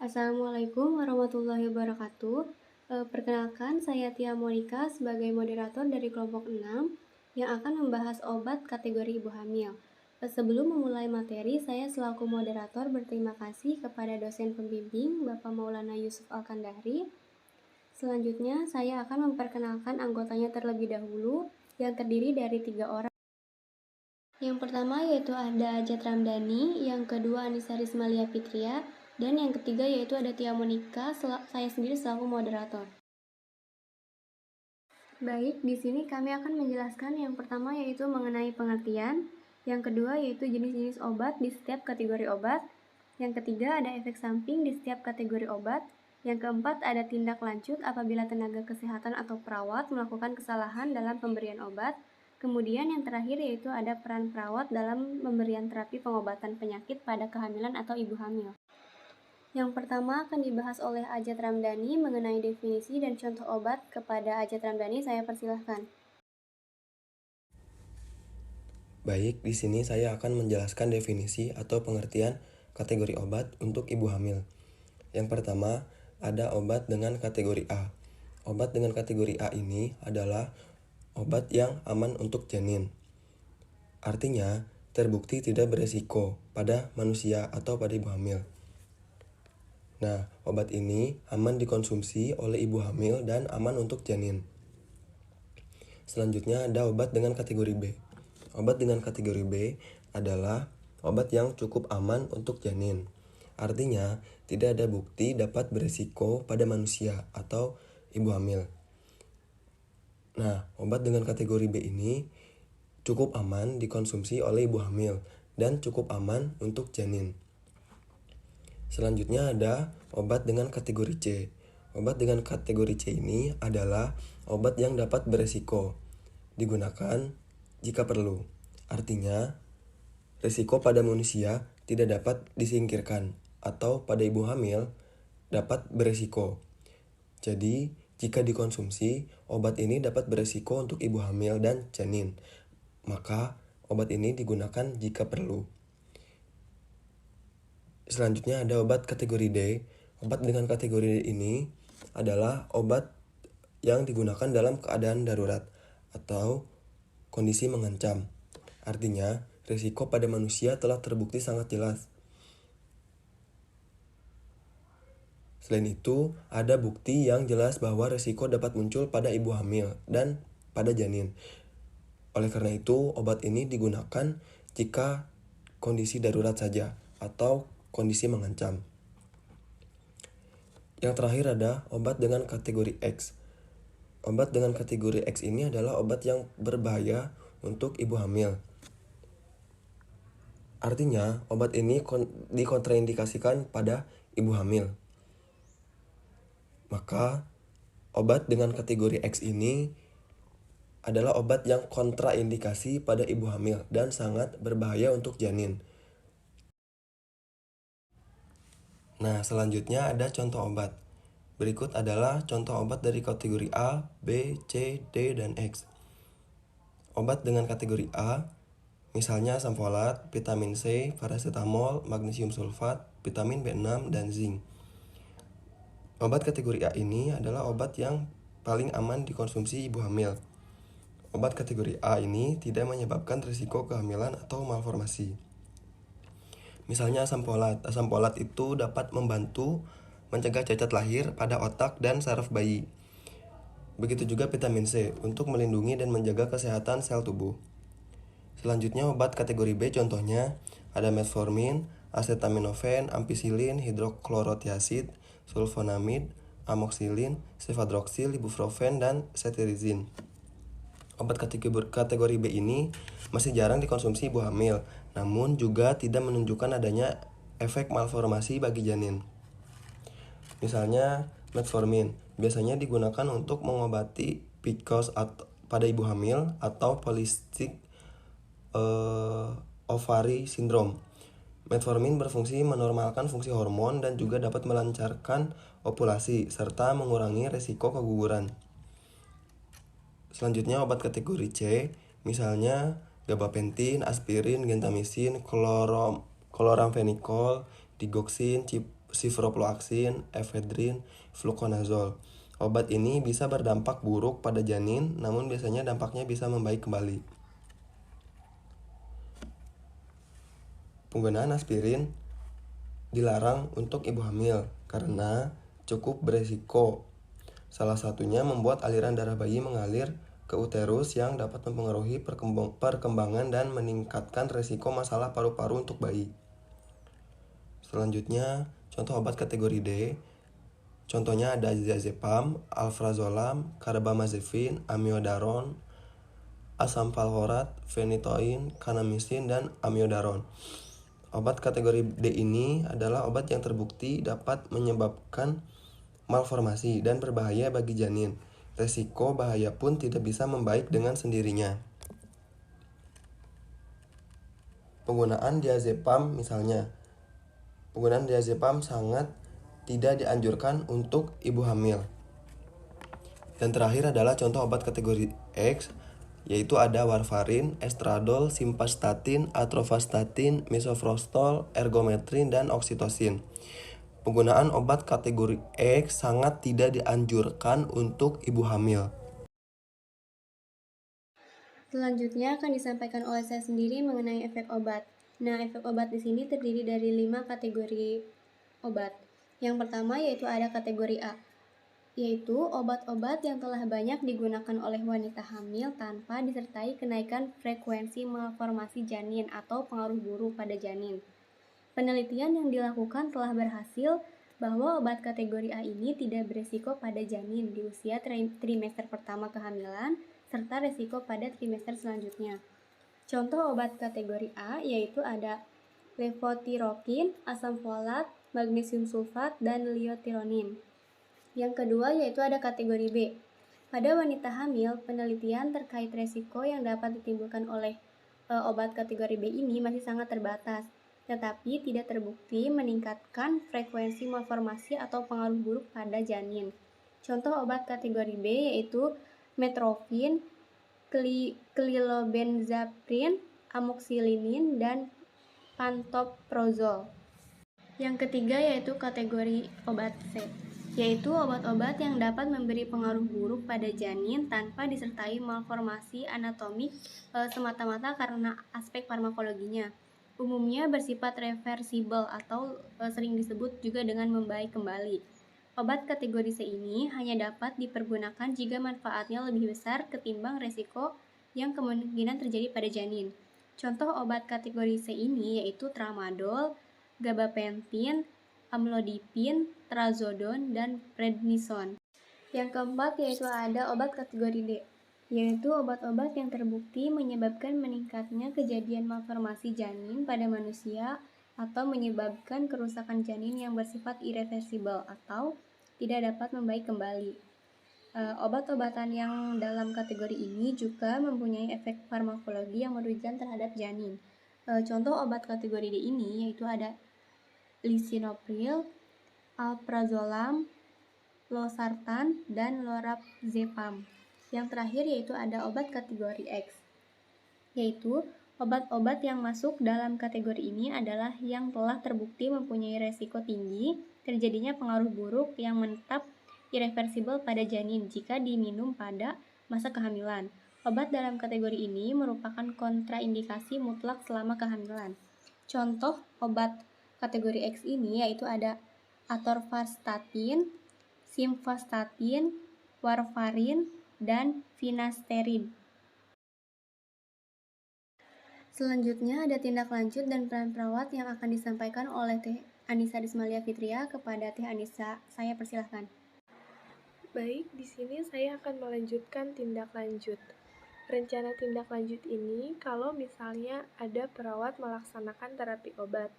Assalamualaikum warahmatullahi wabarakatuh. Perkenalkan, saya Tia Monika sebagai moderator dari kelompok 6 yang akan membahas obat kategori ibu hamil. Sebelum memulai materi, saya selaku moderator berterima kasih kepada dosen pembimbing Bapak Maulana Yusuf Al-Kandahri. Selanjutnya, saya akan memperkenalkan anggotanya terlebih dahulu yang terdiri dari 3 orang. Yang pertama yaitu ada Ajat Ramdhani, yang kedua Anissa Rizmalia Fitria, dan yang ketiga yaitu ada Tia Monika, saya sendiri selaku moderator. Baik, di sini kami akan menjelaskan yang pertama yaitu mengenai pengertian, yang kedua yaitu jenis-jenis obat di setiap kategori obat, yang ketiga ada efek samping di setiap kategori obat, yang keempat ada tindak lanjut apabila tenaga kesehatan atau perawat melakukan kesalahan dalam pemberian obat. Kemudian yang terakhir yaitu ada peran perawat dalam pemberian terapi pengobatan penyakit pada kehamilan atau ibu hamil. Yang pertama akan dibahas oleh Ajat Ramdhani mengenai definisi dan contoh obat. Kepada Ajat Ramdhani, saya persilahkan. Baik, di sini saya akan menjelaskan definisi atau pengertian kategori obat untuk ibu hamil. Yang pertama, ada obat dengan kategori A. Obat dengan kategori A ini adalah obat yang aman untuk janin. Artinya, terbukti tidak beresiko pada manusia atau pada ibu hamil. Nah, obat ini aman dikonsumsi oleh ibu hamil dan aman untuk janin. Selanjutnya ada obat dengan kategori B. Obat dengan kategori B adalah obat yang cukup aman untuk janin. Artinya, tidak ada bukti dapat beresiko pada manusia atau ibu hamil. Nah, obat dengan kategori B ini cukup aman dikonsumsi oleh ibu hamil dan cukup aman untuk janin. Selanjutnya ada obat dengan kategori C. Obat dengan kategori C ini adalah obat yang dapat beresiko, digunakan jika perlu. Artinya, resiko pada manusia tidak dapat disingkirkan atau pada ibu hamil dapat beresiko. Jadi, jika dikonsumsi, obat ini dapat beresiko untuk ibu hamil dan janin. Maka, obat ini digunakan jika perlu. Selanjutnya ada obat kategori D. Obat dengan kategori D ini adalah obat yang digunakan dalam keadaan darurat atau kondisi mengancam. Artinya, risiko pada manusia telah terbukti sangat jelas. Selain itu, ada bukti yang jelas bahwa risiko dapat muncul pada ibu hamil dan pada janin. Oleh karena itu, obat ini digunakan jika kondisi darurat saja atau kondisi mengancam. Yang terakhir ada obat dengan kategori X. Obat dengan kategori X ini adalah obat yang berbahaya untuk ibu hamil. Artinya, obat ini dikontraindikasikan pada ibu hamil. Maka, obat dengan kategori X ini adalah obat yang kontraindikasi pada ibu hamil dan sangat berbahaya untuk janin. Nah, selanjutnya ada contoh obat. Berikut adalah contoh obat dari kategori A, B, C, D, dan X. Obat dengan kategori A, misalnya asam folat, vitamin C, paracetamol, magnesium sulfat, vitamin B6, dan zinc. Obat kategori A ini adalah obat yang paling aman dikonsumsi ibu hamil. Obat kategori A ini tidak menyebabkan risiko kehamilan atau malformasi. Misalnya asam folat. Asam folat itu dapat membantu mencegah cacat lahir pada otak dan saraf bayi. Begitu juga vitamin C untuk melindungi dan menjaga kesehatan sel tubuh. Selanjutnya obat kategori B contohnya ada metformin, acetaminophen, ampicillin, hidroklorotiazid, sulfonamid, amoxicillin, cefadroxil, ibuprofen, dan cetirizine. Obat kategori B ini masih jarang dikonsumsi ibu hamil, namun juga tidak menunjukkan adanya efek malformasi bagi janin. Misalnya, metformin biasanya digunakan untuk mengobati PCOS pada ibu hamil atau polycystic ovary syndrome. Metformin berfungsi menormalkan fungsi hormon dan juga dapat melancarkan ovulasi serta mengurangi resiko keguguran. Selanjutnya obat kategori C, misalnya gabapentin, aspirin, gentamicin, kloramfenikol, digoxin, ciprofloxacin, efedrin, fluconazole. Obat ini bisa berdampak buruk pada janin, namun biasanya dampaknya bisa membaik kembali. Penggunaan aspirin dilarang untuk ibu hamil karena cukup beresiko. Salah satunya membuat aliran darah bayi mengalir ke uterus yang dapat mempengaruhi perkembangan dan meningkatkan resiko masalah paru-paru untuk bayi. Selanjutnya, contoh obat kategori D. Contohnya ada diazepam, alprazolam, carbamazepin, amiodaron, asam valproat, phenytoin, kanamisin, dan amiodaron. Obat kategori D ini adalah obat yang terbukti dapat menyebabkan malformasi dan berbahaya bagi janin. Resiko bahaya pun tidak bisa membaik dengan sendirinya. Penggunaan diazepam misalnya. Penggunaan diazepam sangat tidak dianjurkan untuk ibu hamil. Dan terakhir adalah contoh obat kategori X, yaitu ada warfarin, estradol, simvastatin, atorvastatin, misoprostol, ergometrin, dan oksitosin. Penggunaan obat kategori X sangat tidak dianjurkan untuk ibu hamil. Selanjutnya akan disampaikan oleh saya sendiri mengenai efek obat. Nah, efek obat di sini terdiri dari 5 kategori obat. Yang pertama yaitu ada kategori A, yaitu obat-obat yang telah banyak digunakan oleh wanita hamil tanpa disertai kenaikan frekuensi malformasi janin atau pengaruh buruk pada janin. Penelitian yang dilakukan telah berhasil bahwa obat kategori A ini tidak beresiko pada janin di usia trimester pertama kehamilan serta resiko pada trimester selanjutnya. Contoh obat kategori A yaitu ada levotirokin, asam folat, magnesium sulfat, dan liotironin. Yang kedua yaitu ada kategori B. Pada wanita hamil, penelitian terkait resiko yang dapat ditimbulkan oleh obat kategori B ini masih sangat terbatas, tetapi tidak terbukti meningkatkan frekuensi malformasi atau pengaruh buruk pada janin. Contoh obat kategori B yaitu metformin, klilobenzaprin, amoxicillin, dan pantoprazol. Yang ketiga yaitu kategori obat C, yaitu obat-obat yang dapat memberi pengaruh buruk pada janin tanpa disertai malformasi anatomik semata-mata karena aspek farmakologinya. Umumnya bersifat reversibel atau sering disebut juga dengan membaik kembali. Obat kategori C ini hanya dapat dipergunakan jika manfaatnya lebih besar ketimbang resiko yang kemungkinan terjadi pada janin. Contoh obat kategori C ini yaitu tramadol, gabapentin, amlodipin, trazodon, dan prednison. Yang keempat yaitu ada obat kategori D, yaitu obat-obat yang terbukti menyebabkan meningkatnya kejadian malformasi janin pada manusia atau menyebabkan kerusakan janin yang bersifat irreversibel atau tidak dapat membaik kembali. Obat-obatan yang dalam kategori ini juga mempunyai efek farmakologi yang merugikan terhadap janin. Contoh obat kategori D ini yaitu ada lisinopril, alprazolam, losartan, dan lorazepam. Yang terakhir yaitu ada obat kategori X, yaitu obat-obat yang masuk dalam kategori ini adalah yang telah terbukti mempunyai resiko tinggi terjadinya pengaruh buruk yang menetap irreversibel pada janin jika diminum pada masa kehamilan. Obat dalam kategori ini merupakan kontraindikasi mutlak selama kehamilan. Contoh obat kategori X ini yaitu ada atorvastatin, simvastatin, warfarin, dan finasteride. Selanjutnya ada tindak lanjut dan peran perawat yang akan disampaikan oleh Teh Anissa Dismalia Fitria kepada Teh Anissa. Saya persilahkan. Baik, di sini saya akan melanjutkan tindak lanjut. Rencana tindak lanjut ini kalau misalnya ada perawat melaksanakan terapi obat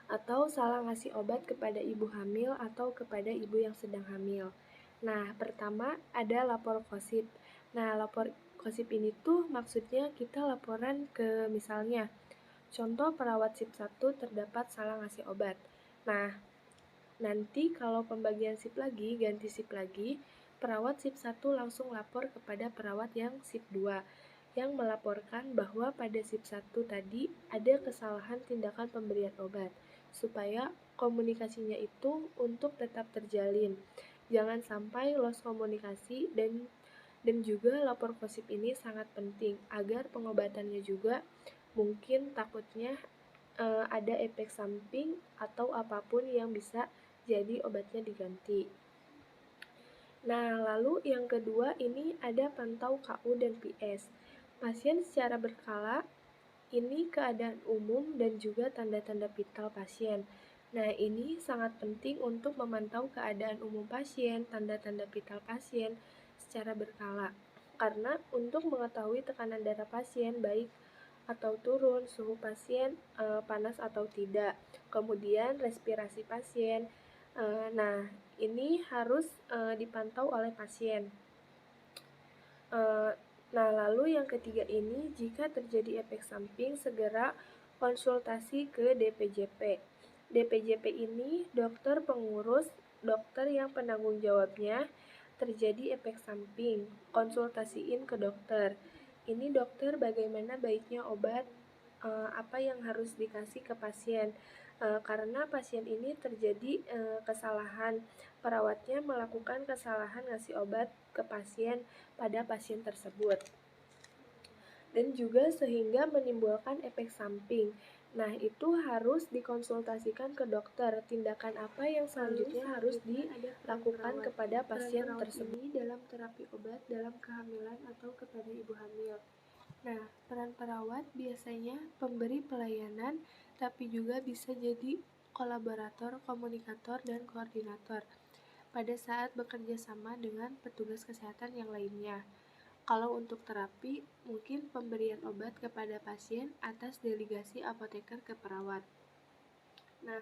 atau salah ngasih obat kepada ibu hamil atau kepada ibu yang sedang hamil. Nah, pertama ada lapor KOSIP. Nah, lapor KOSIP ini tuh maksudnya kita laporan ke misalnya contoh perawat SIP 1 terdapat salah ngasih obat. Nah, nanti kalau pembagian SIP lagi, ganti SIP lagi, perawat SIP 1 langsung lapor kepada perawat yang SIP 2 yang melaporkan bahwa pada SIP 1 tadi ada kesalahan tindakan pemberian obat supaya komunikasinya itu untuk tetap terjalin. Jangan sampai lost komunikasi dan juga lapor gosip ini sangat penting agar pengobatannya juga mungkin takutnya ada efek samping atau apapun yang bisa jadi obatnya diganti. Nah, lalu yang kedua ini ada pantau KU dan PS. Pasien secara berkala, ini keadaan umum dan juga tanda-tanda vital pasien. Nah, ini sangat penting untuk memantau keadaan umum pasien, tanda-tanda vital pasien secara berkala. Karena untuk mengetahui tekanan darah pasien baik atau turun, suhu pasien panas atau tidak, kemudian respirasi pasien. Nah, ini harus dipantau oleh pasien. Nah, lalu yang ketiga ini, jika terjadi efek samping, segera konsultasi ke DPJP. DPJP ini dokter pengurus, dokter yang penanggung jawabnya terjadi efek samping, konsultasiin ke dokter. Ini dokter bagaimana baiknya obat, apa yang harus dikasih ke pasien. Karena pasien ini terjadi kesalahan, perawatnya melakukan kesalahan ngasih obat ke pasien pada pasien tersebut. Dan juga sehingga menimbulkan efek samping. Nah, itu harus dikonsultasikan ke dokter. Tindakan apa yang selanjutnya harus dilakukan kepada pasien tersebut dalam terapi obat dalam kehamilan atau kepada ibu hamil. Nah, peran perawat biasanya pemberi pelayanan, tapi juga bisa jadi kolaborator, komunikator, dan koordinator pada saat bekerja sama dengan petugas kesehatan yang lainnya. Kalau untuk terapi, mungkin pemberian obat kepada pasien atas delegasi apoteker ke perawat. Nah,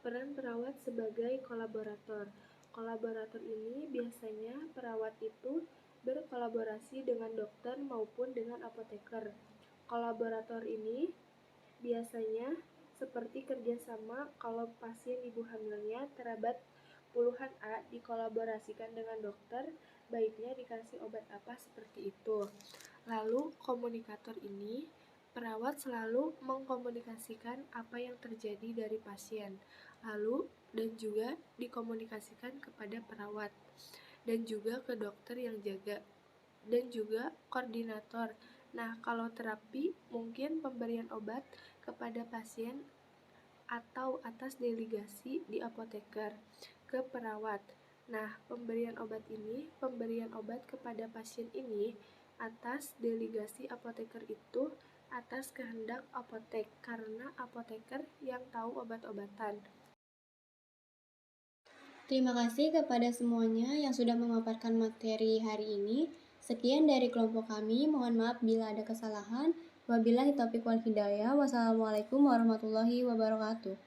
peran perawat sebagai kolaborator. Kolaborator ini biasanya perawat itu berkolaborasi dengan dokter maupun dengan apoteker. Kolaborator ini biasanya seperti kerjasama kalau pasien ibu hamilnya terabat puluhan A dikolaborasikan dengan dokter, baiknya dikasih obat apa seperti itu. Lalu komunikator ini, perawat selalu mengkomunikasikan apa yang terjadi dari pasien, lalu dan juga dikomunikasikan kepada perawat, dan juga ke dokter yang jaga, dan juga koordinator. Nah, kalau terapi mungkin pemberian obat kepada pasien atau atas delegasi di apoteker ke perawat. Nah, pemberian obat kepada pasien ini atas delegasi apoteker itu atas kehendak apotek, karena apoteker yang tahu obat-obatan. Terima kasih kepada semuanya yang sudah memaparkan materi hari ini. Sekian dari kelompok kami, mohon maaf bila ada kesalahan. Wabillahi taufiq wal hidayah. Wassalamualaikum warahmatullahi wabarakatuh.